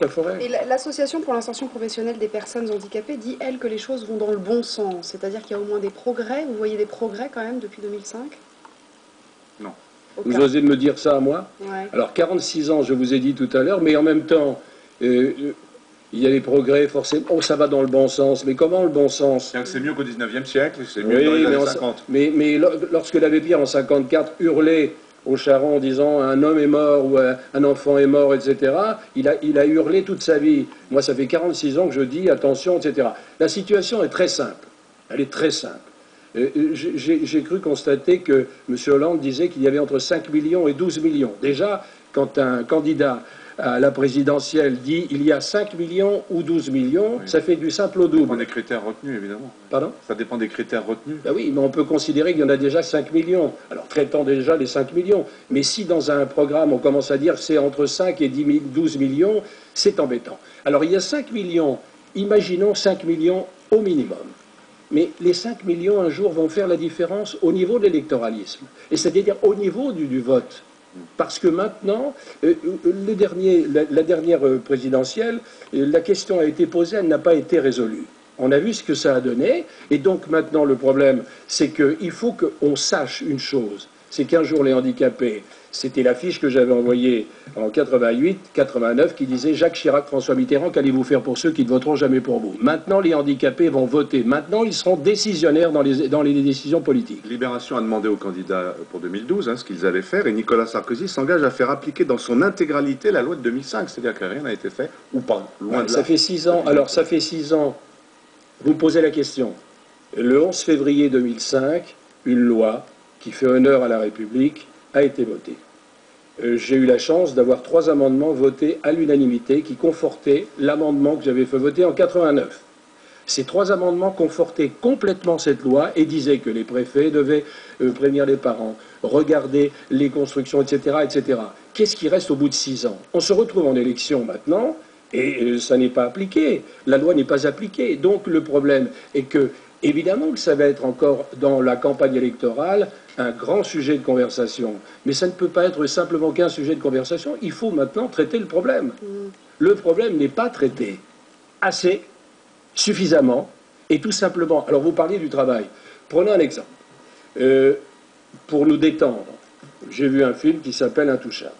la forêt. Et l'association pour l'insertion professionnelle des personnes handicapées dit, elle, que les choses vont dans le bon sens. C'est-à-dire qu'il y a au moins des progrès. Vous voyez des progrès quand même depuis 2005? Non. Vous osez me dire ça à moi? Ouais. Alors 46 ans, je vous ai dit tout à l'heure, mais en même temps, il y a des progrès forcément. Oh, ça va dans le bon sens. Mais comment le bon sens? C'est mieux qu'au 19e siècle, c'est mieux Oui, que dans les mais, années 50. mais lorsque l'abbé Pierre en 54 hurlait au Charron en disant un homme est mort ou un enfant est mort, etc., il a hurlé toute sa vie. Moi, ça fait 46 ans que je dis attention, etc. La situation est très simple. Elle est très simple. J'ai cru constater que M. Hollande disait qu'il y avait entre 5 millions et 12 millions. Déjà, quand un candidat à la présidentielle dit il y a 5 millions ou 12 millions, oui, ça fait du simple au double. Ça dépend des critères retenus, évidemment. Pardon? Ça dépend des critères retenus. Ben oui, mais on peut considérer qu'il y en a déjà 5 millions. Alors, traitons déjà les 5 millions. Mais si dans un programme, on commence à dire c'est entre 5 et 12 millions, c'est embêtant. Alors, il y a 5 millions. Imaginons 5 millions au minimum. Mais les 5 millions, un jour, vont faire la différence au niveau de l'électoralisme. Et c'est-à-dire au niveau du vote. Parce que maintenant, la dernière présidentielle, la question a été posée, elle n'a pas été résolue. On a vu ce que ça a donné, et donc maintenant le problème, c'est qu'il faut qu'on sache une chose, c'est qu'un jour les handicapés, c'était l'affiche que j'avais envoyée en 88, 89, qui disait « Jacques Chirac, François Mitterrand, qu'allez-vous faire pour ceux qui ne voteront jamais pour vous ?» Maintenant, les handicapés vont voter. Maintenant, ils seront décisionnaires dans les décisions politiques. Libération a demandé aux candidats pour 2012 ce qu'ils allaient faire, et Nicolas Sarkozy s'engage à faire appliquer dans son intégralité la loi de 2005, c'est-à-dire que rien n'a été fait, ou pas, loin de là. Ça fait 6 ans. Alors, ça fait 6 ans. Vous me posez la question. Le 11 février 2005, une loi qui fait honneur à la République a été votée. J'ai eu la chance d'avoir 3 amendements votés à l'unanimité qui confortaient l'amendement que j'avais fait voter en 89. Ces 3 amendements confortaient complètement cette loi et disaient que les préfets devaient prévenir les parents, regarder les constructions, etc., etc. Qu'est-ce qui reste au bout de 6 ans? On se retrouve en élection maintenant et ça n'est pas appliqué. La loi n'est pas appliquée. Donc le problème est que, évidemment que ça va être encore dans la campagne électorale un grand sujet de conversation. Mais ça ne peut pas être simplement qu'un sujet de conversation. Il faut maintenant traiter le problème. Le problème n'est pas traité assez, suffisamment, et tout simplement. Alors vous parliez du travail. Prenons un exemple. Pour nous détendre, j'ai vu un film qui s'appelle Intouchable.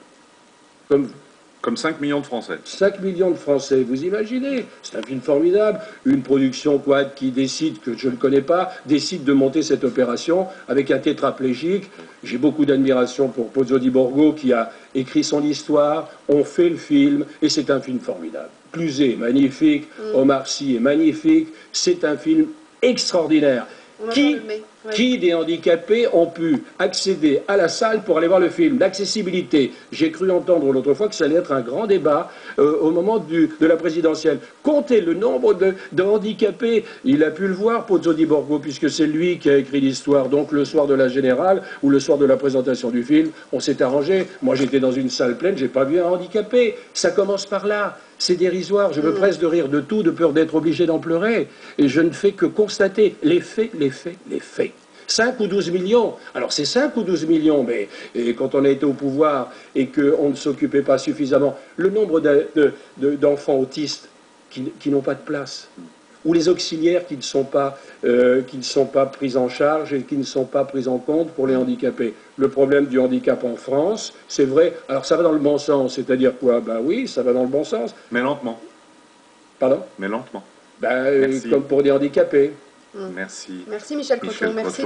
Comme vous. Comme 5 millions de Français. 5 millions de Français, vous imaginez? C'est un film formidable. Une production qui décide, que je ne connais pas, décide de monter cette opération avec un tétraplégique. J'ai beaucoup d'admiration pour Pozzo di Borgo qui a écrit son histoire. On fait le film et c'est un film formidable. Cluzet est magnifique, Omar Sy est magnifique. C'est un film extraordinaire. Qui des handicapés ont pu accéder à la salle pour aller voir le film? L'accessibilité. J'ai cru entendre l'autre fois que ça allait être un grand débat au moment de la présidentielle. Comptez le nombre de handicapés. Il a pu le voir, Pozzo di Borgo, puisque c'est lui qui a écrit l'histoire. Donc le soir de la Générale ou le soir de la présentation du film, on s'est arrangé. Moi j'étais dans une salle pleine, j'ai pas vu un handicapé. Ça commence par là. C'est dérisoire. Je me presse de rire de tout, de peur d'être obligé d'en pleurer. Et je ne fais que constater les faits, les faits, les faits. 5 ou 12 millions. Alors c'est 5 ou 12 millions, mais quand on a été au pouvoir et qu'on ne s'occupait pas suffisamment, le nombre d'enfants autistes qui n'ont pas de place, ou les auxiliaires qui ne sont pas pris en charge et qui ne sont pas pris en compte pour les handicapés. Le problème du handicap en France, c'est vrai, alors ça va dans le bon sens, c'est-à-dire quoi? Ben oui, ça va dans le bon sens. Mais lentement. Pardon? Mais lentement. Ben, comme pour des handicapés. Merci. Merci Michel Coton, merci.